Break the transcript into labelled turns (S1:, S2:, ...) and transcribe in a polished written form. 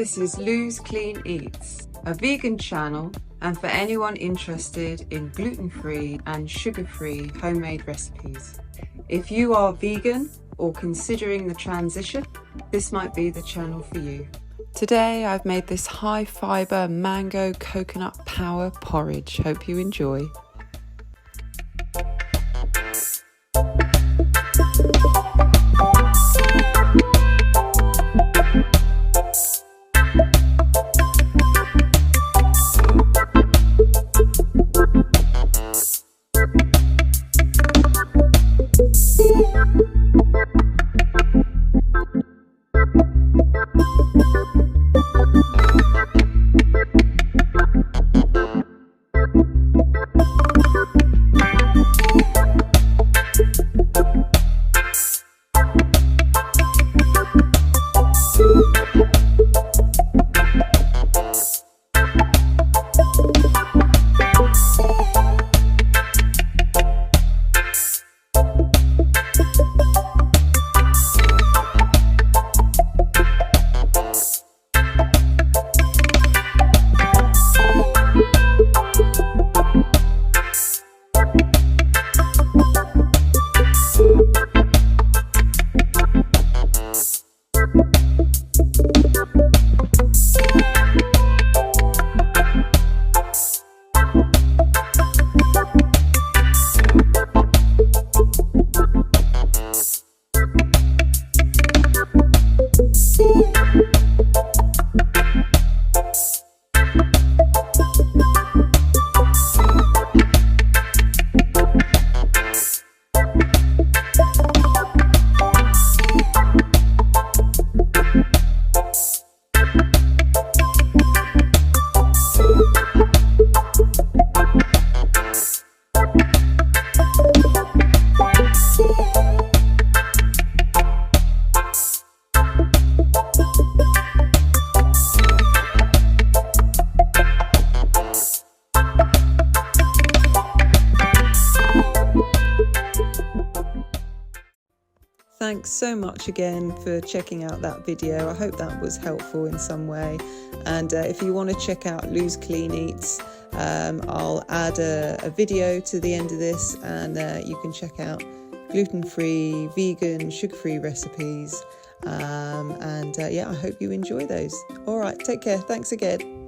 S1: This is Lou's Clean Eats, a vegan channel, and for anyone interested in gluten-free and sugar-free homemade recipes. If you are vegan or considering the transition, this might be the channel for you. Today I've made this high fibre mango coconut power porridge. Hope you enjoy. Thanks so much again for checking out that video. I hope that was helpful in some way. And if you want to check out Lou's Clean Eats, I'll add a video to the end of this, and you can check out gluten-free, vegan, sugar-free recipes. Yeah, I hope you enjoy those. All right, take care. Thanks again.